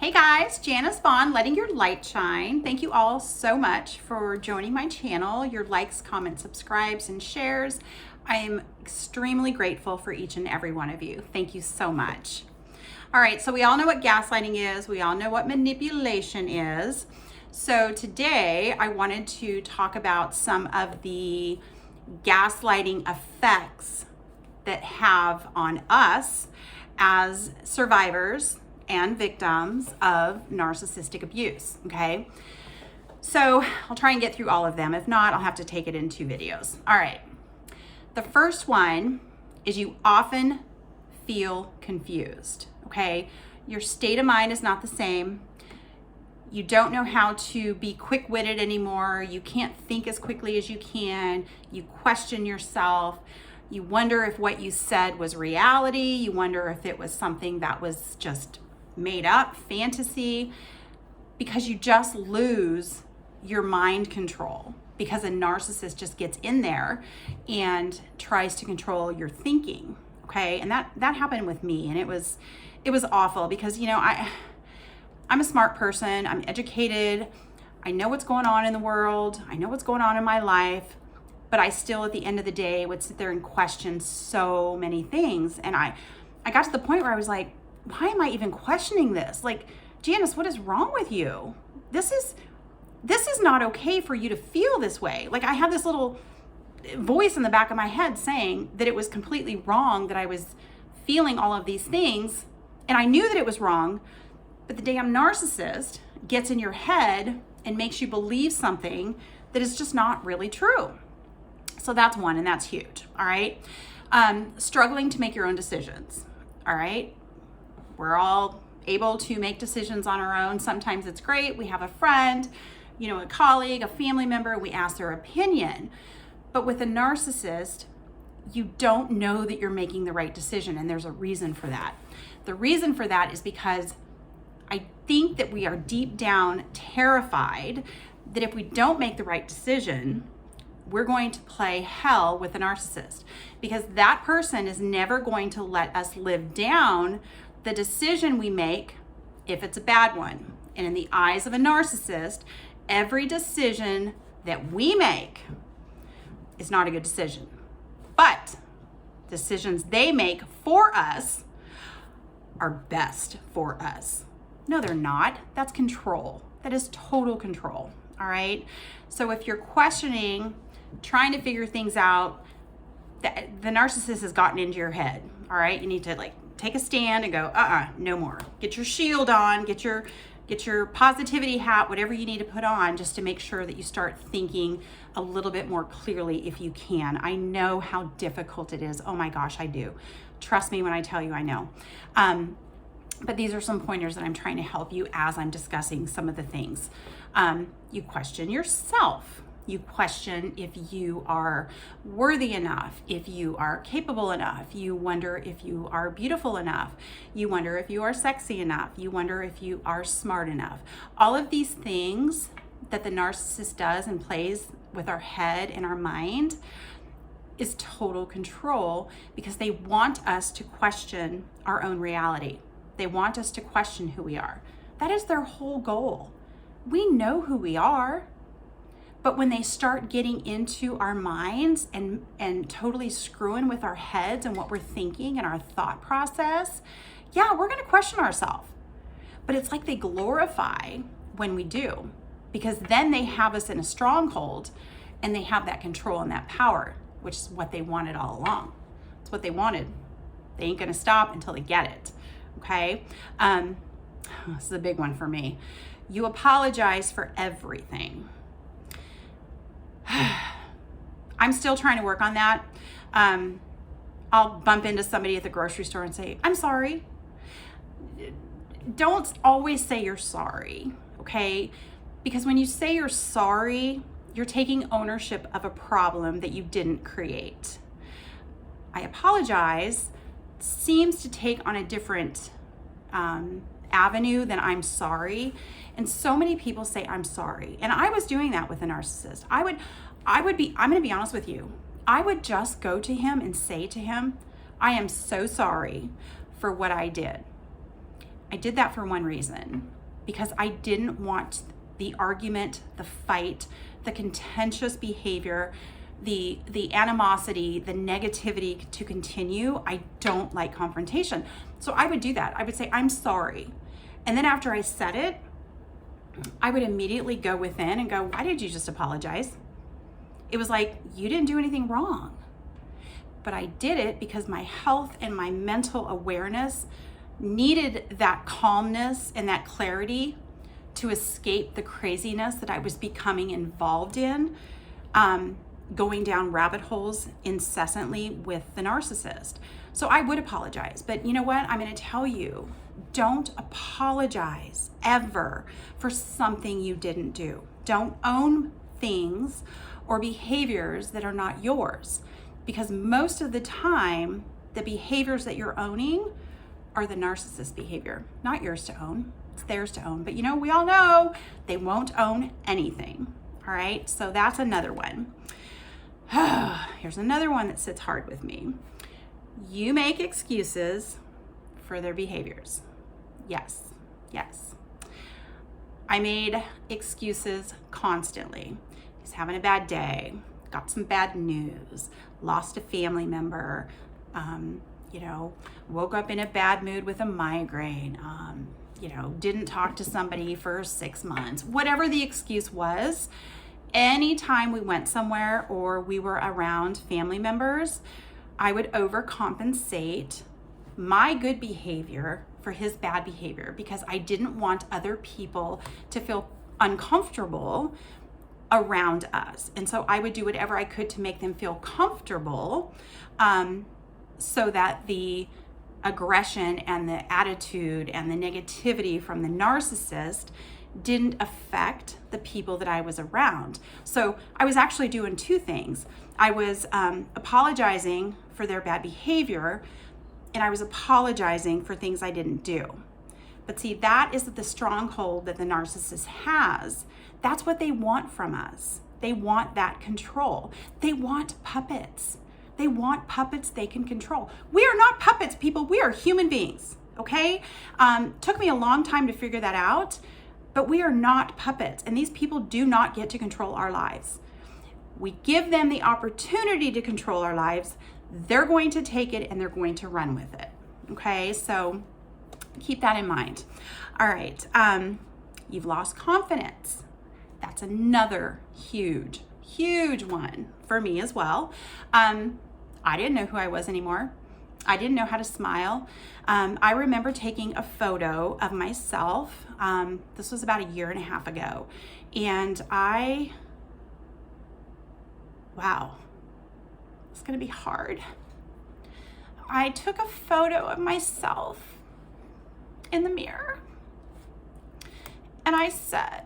Hey guys, Janice Vaughn, letting your light shine. Thank you all so much for joining my channel. Your likes, comments, subscribes, and shares. I am extremely grateful for each and every one of you. Thank you so much. All right, so we all know what gaslighting is. We all know what manipulation is. So today I wanted to talk about some of the gaslighting effects that have on us as survivors and victims of narcissistic abuse, okay? So I'll try and get through all of them. If not, I'll have to take it in 2 videos. All right. The first one is you often feel confused, okay? Your state of mind is not the same. You don't know how to be quick-witted anymore. You can't think as quickly as you can. You question yourself. You wonder if what you said was reality. You wonder if it was something that was just made up, fantasy, because you just lose your mind control because a narcissist just gets in there and tries to control your thinking, okay? And that happened with me, and it was awful because, you know, I'm a smart person, I'm educated, I know what's going on in the world, I know what's going on in my life, but I still at the end of the day would sit there and question so many things. And I got to the point where I was like, why am I even questioning this? Like, Janice, what is wrong with you? This is not okay for you to feel this way. Like, I had this little voice in the back of my head saying that it was completely wrong, that I was feeling all of these things, and I knew that it was wrong, but the damn narcissist gets in your head and makes you believe something that is just not really true. So that's one, and that's huge, all right? Struggling to make your own decisions, all right? We're all able to make decisions on our own. Sometimes it's great. We have a friend, you know, a colleague, a family member, we ask their opinion. But with a narcissist, you don't know that you're making the right decision, and there's a reason for that. The reason for that is because I think that we are deep down terrified that if we don't make the right decision, we're going to play hell with a narcissist, because that person is never going to let us live down the decision we make if it's a bad one. And in the eyes of a narcissist, every decision that we make is not a good decision. But decisions they make for us are best for us. No, they're not. That's control. That is total control. All right. So if you're questioning, trying to figure things out, the narcissist has gotten into your head. All right. You need to take a stand and go, no more. Get your shield on, get your positivity hat, whatever you need to put on, just to make sure that you start thinking a little bit more clearly if you can. I know how difficult it is. Oh my gosh, I do. Trust me when I tell you I know. But these are some pointers that I'm trying to help you as I'm discussing some of the things. You question yourself. You question if you are worthy enough, if you are capable enough. You wonder if you are beautiful enough. You wonder if you are sexy enough. You wonder if you are smart enough. All of these things that the narcissist does and plays with our head and our mind is total control, because they want us to question our own reality. They want us to question who we are. That is their whole goal. We know who we are. But when they start getting into our minds and totally screwing with our heads and what we're thinking and our thought process, yeah, we're going to question ourselves. But it's like they glorify when we do, because then they have us in a stronghold and they have that control and that power, which is what they wanted all along. It's what they wanted. They ain't going to stop until they get it. Okay? This is a big one for me. You apologize for everything. I'm still trying to work on that. I'll bump into somebody at the grocery store and say, I'm sorry. Don't always say you're sorry, okay? Because when you say you're sorry, you're taking ownership of a problem that you didn't create. I apologize seems to take on a different avenue than I'm sorry. And so many people say I'm sorry. And I was doing that with a narcissist. I'm going to be honest with you. I would just go to him and say to him, I am so sorry for what I did. I did that for one reason, because I didn't want the argument, the fight, the contentious behavior, the animosity, the negativity to continue. I don't like confrontation. So I would do that. I would say, I'm sorry. And then after I said it, I would immediately go within and go, why did you just apologize? It was like, you didn't do anything wrong. But I did it because my health and my mental awareness needed that calmness and that clarity to escape the craziness that I was becoming involved in, going down rabbit holes incessantly with the narcissist. So I would apologize. But you know what? I'm going to tell you, don't apologize ever for something you didn't do. Don't own things or behaviors that are not yours. Because most of the time, the behaviors that you're owning are the narcissist behavior, not yours to own. It's theirs to own. But you know, we all know they won't own anything. All right, so that's another one. Here's another one that sits hard with me. You make excuses for their behaviors. Yes, yes. I made excuses constantly. He's having a bad day, got some bad news, lost a family member, woke up in a bad mood with a migraine, didn't talk to somebody for 6 months. Whatever the excuse was, anytime we went somewhere or we were around family members, I would overcompensate my good behavior for his bad behavior because I didn't want other people to feel uncomfortable around us. And so I would do whatever I could to make them feel comfortable, so that the aggression and the attitude and the negativity from the narcissist didn't affect the people that I was around. So I was actually doing two things. I was apologizing for their bad behavior, and I was apologizing for things I didn't do. But see, that is the stronghold that the narcissist has. That's what they want from us. They want that control. They want puppets. They want puppets they can control. We are not puppets, people. We are human beings, okay? Took me a long time to figure that out, but we are not puppets, and these people do not get to control our lives. We give them the opportunity to control our lives. They're going to take it and they're going to run with it, okay? So keep that in mind. All right, you've lost confidence. That's another huge one for me as well. I didn't know who I was anymore. I didn't know how to smile. I remember taking a photo of myself. This was about 1.5 years ago. And wow, it's gonna be hard. I took a photo of myself in the mirror and I said,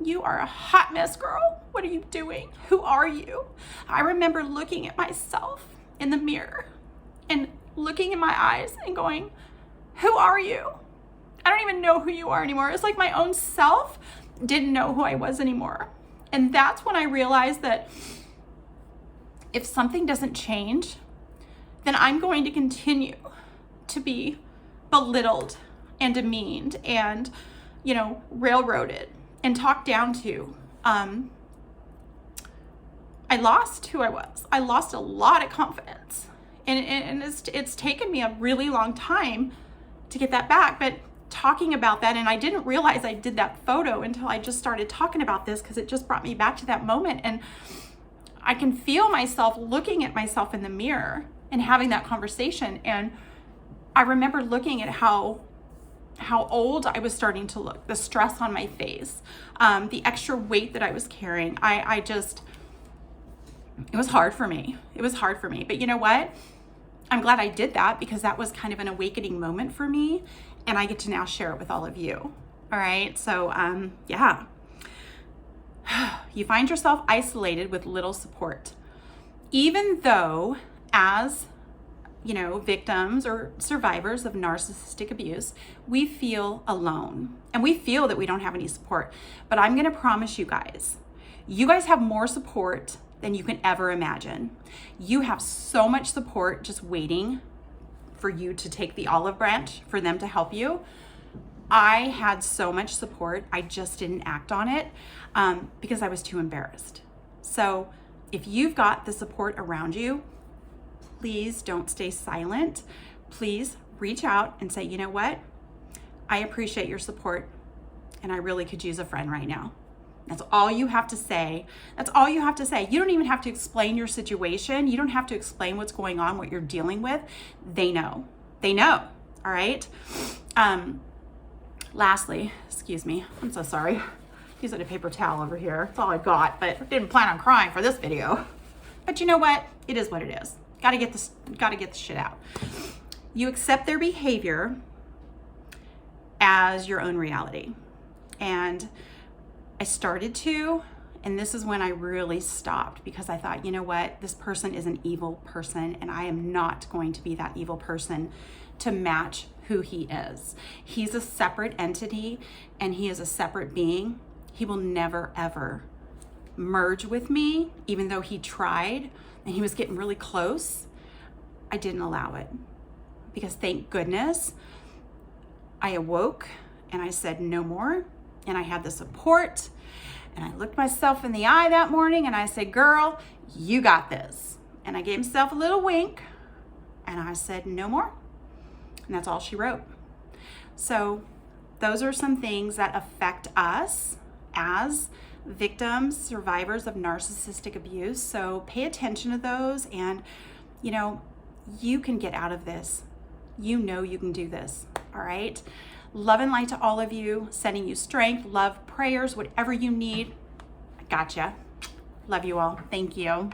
"You are a hot mess, girl. What are you doing? Who are you?" I remember looking at myself in the mirror and looking in my eyes and going, "Who are you? I don't even know who you are anymore." It's like my own self didn't know who I was anymore. And that's when I realized that if something doesn't change, then I'm going to continue to be belittled and demeaned and, railroaded and talked down to. I lost who I was. I lost a lot of confidence. And it's taken me a really long time to get that back. But talking about that, and I didn't realize I did that photo until I just started talking about this because it just brought me back to that moment. And I can feel myself looking at myself in the mirror and having that conversation. And I remember looking at how old I was starting to look, the stress on my face, the extra weight that I was carrying. It was hard for me. It was hard for me. But you know what? I'm glad I did that because that was kind of an awakening moment for me. And I get to now share it with all of you. All right. So, yeah. You find yourself isolated with little support. Even though as victims or survivors of narcissistic abuse, we feel alone and we feel that we don't have any support. But I'm going to promise you guys have more support than you can ever imagine. You have so much support just waiting for you to take the olive branch for them to help you. I had so much support. I just didn't act on it because I was too embarrassed. So if you've got the support around you, please don't stay silent. Please reach out and say, you know what? I appreciate your support and I really could use a friend right now. That's all you have to say. That's all you have to say. You don't even have to explain your situation. You don't have to explain what's going on, what you're dealing with. They know. They know. All right. Lastly, excuse me. I'm so sorry. Using a paper towel over here. That's all I got, but I didn't plan on crying for this video. But you know what? It is what it is. Got to get this shit out. You accept their behavior as your own reality. And I started to, and this is when I really stopped, because I thought, you know what? This person is an evil person, and I am not going to be that evil person to match who he is. He's a separate entity, and he is a separate being. He will never, ever merge with me, even though he tried, and he was getting really close. I didn't allow it, because thank goodness I awoke and I said no more, and I had the support, and I looked myself in the eye that morning and I said, girl, you got this. And I gave myself a little wink and I said no more, and that's all she wrote. So those are some things that affect us as victims, survivors of narcissistic abuse. So pay attention to those, and you know, you can get out of this. You know you can do this. All right. Love and light to all of you, sending you strength, love, prayers, whatever you need. I gotcha. Love you all. Thank you.